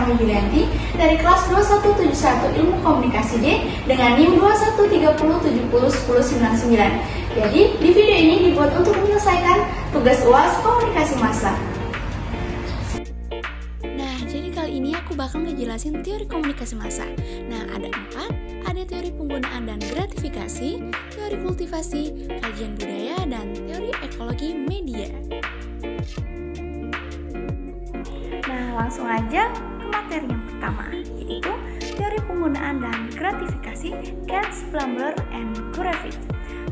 Anggi Julianti dari kelas 2171 Ilmu Komunikasi D dengan NIM 2130701099. Jadi, di video ini dibuat untuk menyelesaikan tugas UAS Komunikasi Massa. Nah, jadi kali ini aku bakal ngejelasin teori komunikasi massa. Nah, ada 4, ada teori penggunaan dan gratifikasi, teori kultivasi, kajian budaya, dan teori ekologi media. Nah, langsung aja ke materi yang pertama, yaitu teori penggunaan dan gratifikasi, Katz, Plummer, and Kuravitch.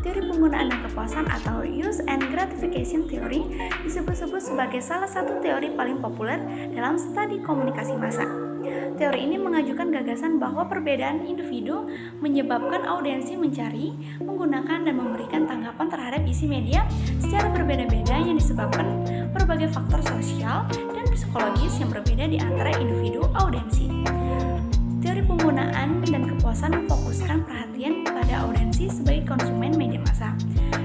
Teori penggunaan dan kepuasan atau Use and Gratification Theory disebut-sebut sebagai salah satu teori paling populer dalam studi komunikasi massa. Teori ini mengajukan gagasan bahwa perbedaan individu menyebabkan audiensi mencari, menggunakan, dan memberikan tanggapan terhadap isi media secara berbeda-beda yang disebabkan berbagai faktor sosial dan psikologis yang berbeda di antara individu audiensi. Teori penggunaan dan kepuasan memfokuskan perhatian pada audiensi sebagai konsumen media massa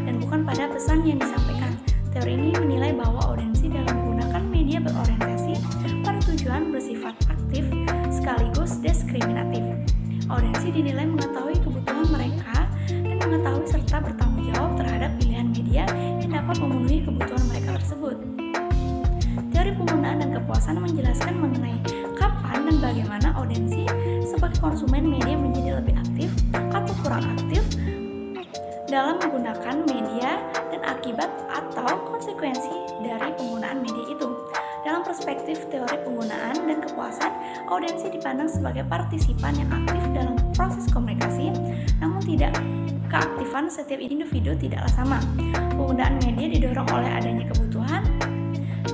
dan bukan pada pesan yang disampaikan. Teori ini menilai bahwa audiensi dalam menggunakan media berorientasi pada tujuan bersifat aktif sekaligus diskriminatif. Audiensi dinilai mengetahui kebutuhan mereka dan mengetahui serta bertanggung jawab terhadap pilihan media yang dapat memenuhi kebutuhan mereka tersebut. Teori penggunaan dan kepuasan menjelaskan mengenai kapan dan bagaimana audiensi sebagai konsumen media menjadi lebih aktif atau kurang aktif dalam menggunakan media dan akibat atau konsekuensi dari penggunaan media itu. Dalam perspektif teori penggunaan dan kepuasan, audiensi dipandang sebagai partisipan yang aktif dalam proses komunikasi, namun tidak keaktifan setiap individu tidaklah sama. Penggunaan media didorong oleh adanya kebutuhan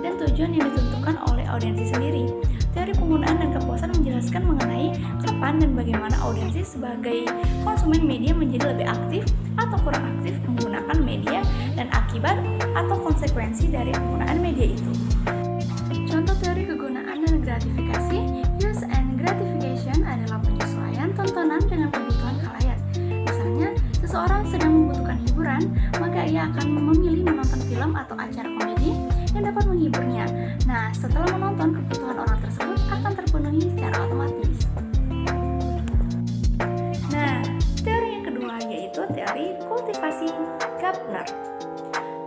dan tujuan yang ditentukan oleh audiensi sendiri. Teori penggunaan dan kepuasan menjelaskan mengenai kapan dan bagaimana audiensi sebagai konsumen media menjadi lebih aktif atau kurang aktif menggunakan media dan akibat atau konsekuensi dari penggunaan media itu. Contoh teori kegunaan dan gratifikasi, use and gratification adalah penyesuaian tontonan dengan kebutuhan khalayak. Misalnya, seseorang sedang membutuhkan hiburan, maka ia akan memilih menonton film atau acara komedi yang dapat menghiburnya. Nah, setelah menonton, kebutuhan orang tersebut akan terpenuhi secara otomatis. Nah, teori yang kedua yaitu teori kultivasi Gardner.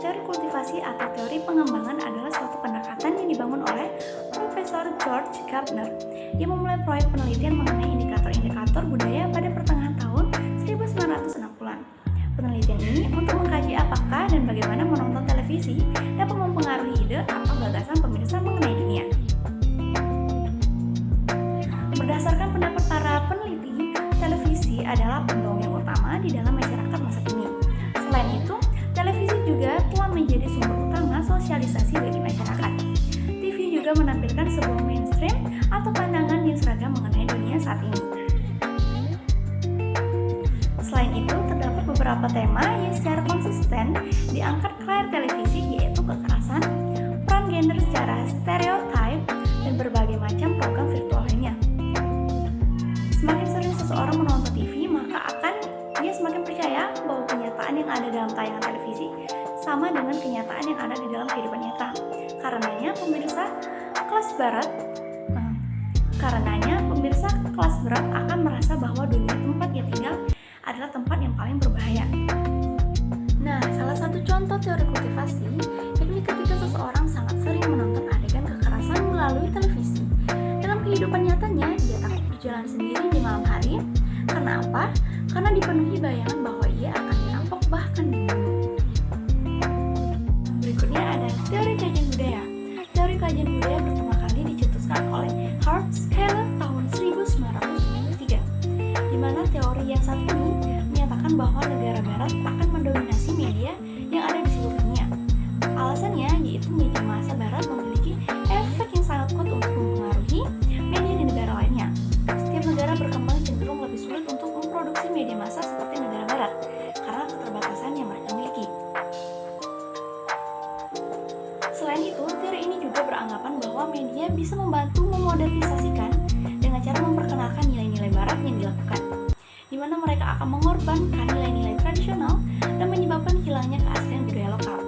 Teori kultivasi atau teori pengembangan adalah suatu pendekatan yang dibangun oleh Profesor George Gardner. Ia memulai proyek penelitian mengenai indikator-indikator budaya pada pertengahan tahun 1960-an. Penelitian ini untuk mengkaji apakah dan bagaimana menonton televisi dapat mempengaruhi ide atau gagasan pemirsa mengenai dunia. Berdasarkan pendapat para peneliti, televisi adalah pendongeng utama di dalam masyarakat masa kini. Selain itu, televisi juga telah menjadi sumber utama sosialisasi bagi masyarakat. TV juga menampilkan sebuah mainstream atau pandangan yang seragam mengenai dunia saat ini. Selain itu, terdapat beberapa tema yang secara konsisten diangkat ke layar televisi, yaitu kekerasan, peran gender secara stereotip, dan berbagai macam program virtual lainnya. Semakin sering seseorang menonton TV, maka dia semakin percaya bahwa kenyataan yang ada dalam tayangan televisi sama dengan kenyataan yang ada di dalam kehidupan nyata. Karenanya, pemirsa kelas berat akan merasa bahwa dunia tempat dia tinggal adalah tempat yang paling berbahaya. Nah, salah satu contoh teori kultivasi yakni ketika seseorang sangat sering menonton adegan kekerasan melalui televisi. Dalam kehidupan nyatanya, dia takut berjalan sendiri di malam hari. Karena apa? Karena dipenuhi bayangan bahwa ia akan dirampok bahkan dibunuh. Berikutnya ada teori kajian budaya. Teori kajian budaya pertama kali dicetuskan oleh Hart Schiller tahun 1993, di mana teori yang satu ini menyatakan bahwa negara barat akan mendominasi media yang ada di seluruh dunia. Alasannya yaitu media massa barat memiliki efek yang sangat kuat untuk mempengaruhi media di negara lainnya. Setiap negara berkembang cenderung lebih sulit untuk memproduksi media massa seperti negara barat karena keterbatasan yang mereka miliki. Selain itu, teori ini juga beranggapan bahwa media bisa membantu memodernisasikan dengan cara memperkenalkan nilai-nilai barat yang dilakukan, di mana mereka akan mengorbankan nilai-nilai tradisional dan menyebabkan hilangnya keaslian budaya lokal.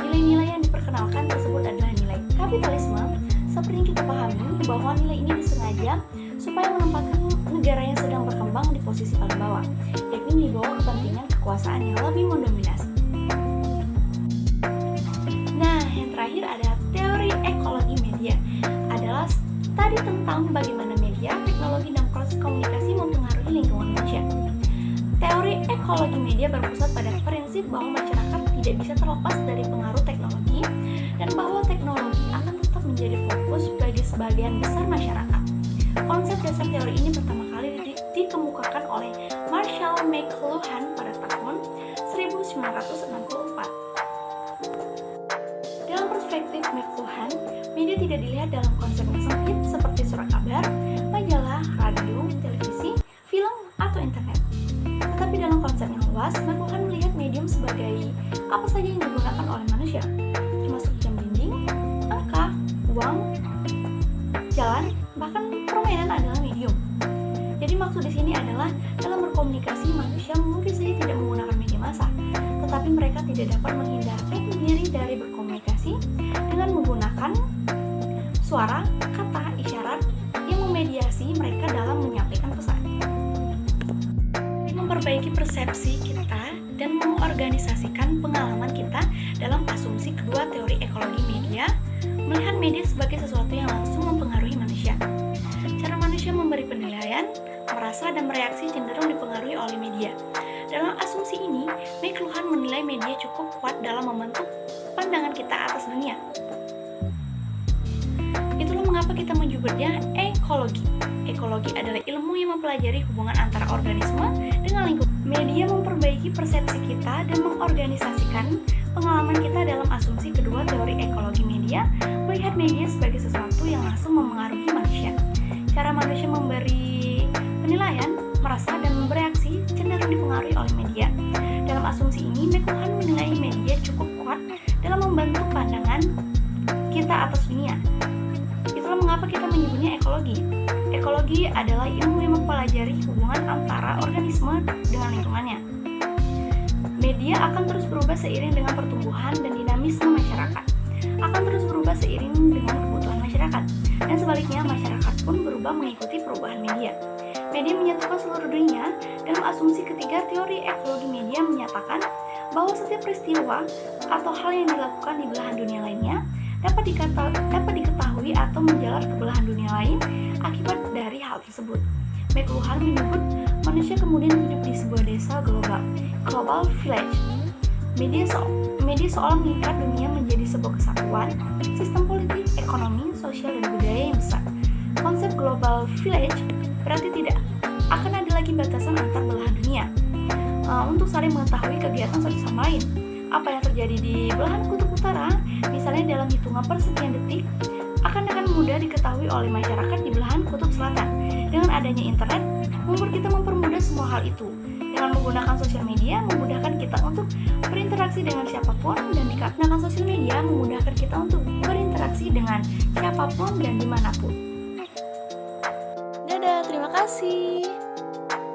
Nilai-nilai yang diperkenalkan tersebut adalah nilai kapitalisme, Seperti yang kita pahami bahwa nilai ini disengaja supaya menempatkan negara yang sedang berkembang di posisi paling bawah, yakni di bawah kepentingan kekuasaan yang lebih mendominasi. Nah, yang terakhir ada teori ekologi media. Adalah tadi tentang bagaimana media, teknologi, dan proses komunikasi mempengaruhi lingkungan manusia. Teori ekologi media berpusat pada prinsip bahwa masyarakat tidak bisa terlepas dari pengaruh teknologi dan bahwa teknologi akan tetap menjadi fokus bagi sebagian besar masyarakat. Konsep dasar teori ini pertama kali dikemukakan oleh Marshall McLuhan pada tahun 1964. Dalam perspektif McLuhan, media tidak dilihat dalam konsep yang sempit seperti surat kabar, majalah, radio, televisi, film, atau internet. Tetapi dalam konsep yang luas, McLuhan melihat medium sebagai apa saja yang digunakan oleh manusia, termasuk jam dinding, angka, uang, jalan, bahkan permainan adalah medium. Jadi maksud di sini adalah dalam berkomunikasi manusia mungkin saja tidak menggunakan media massa, tetapi mereka tidak dapat menghindarkan diri dari berkomunikasi dengan menggunakan suara, kata, isyarat yang memediasi mereka dalam menyampaikan pesan. Memperbaiki persepsi kita dan mengorganisasikan pengalaman kita dalam asumsi kedua teori ekologi media, melihat media sebagai sesuatu yang langsung mempengaruhi manusia. Cara manusia memberi penilaian, merasa, dan bereaksi cenderung dipengaruhi oleh media. Dalam asumsi ini, McLuhan menilai media cukup kuat dalam membentuk pandangan kita atas dunia. Itulah mengapa kita menyebutnya ekologi. Ekologi adalah ilmu yang mempelajari hubungan antara organisme dengan lingkungan. Media memperbaiki persepsi kita dan mengorganisasikan pengalaman kita dalam asumsi kedua teori ekologi media, melihat media sebagai sesuatu yang langsung mempengaruhi manusia. Cara manusia memberi penilaian, merasa, dan bereaksi cenderung dipengaruhi oleh media. Dalam asumsi ini, McLuhan menilai media cukup kuat dalam membentuk pandangan kita atas dunia. Itulah mengapa kita menyebutnya ekologi. Ekologi adalah ilmu yang mempelajari hubungan antara organisme dengan lingkungannya. Media akan terus berubah seiring dengan pertumbuhan dan dinamisme masyarakat. Akan terus berubah seiring dengan kebutuhan masyarakat. Dan sebaliknya, masyarakat pun berubah mengikuti perubahan media. Media menyatukan seluruh dunia. Dalam asumsi ketiga, teori ekologi media menyatakan bahwa setiap peristiwa atau hal yang dilakukan di belahan dunia lainnya dapat diketahui atau menjalar ke belahan dunia lain akibat dari hal tersebut. McLuhan menyebut manusia kemudian hidup di sebuah desa global village. Media seolah mengikat dunia menjadi sebuah kesatuan, sistem politik, ekonomi, sosial, dan budaya yang besar. Konsep global village berarti tidak akan ada lagi batasan antar belahan dunia untuk saling mengetahui kegiatan satu sama lain. Apa yang terjadi di belahan kutub utara, misalnya dalam hitungan persekian detik, akan mudah diketahui oleh masyarakat di belahan kutub selatan. Dengan adanya internet, kita mempermudah semua hal itu. Dengan menggunakan sosial media, memudahkan kita untuk berinteraksi dengan siapapun, dan dikarenakan sosial media memudahkan kita untuk berinteraksi dengan siapapun dan dimanapun. Dadah, terima kasih.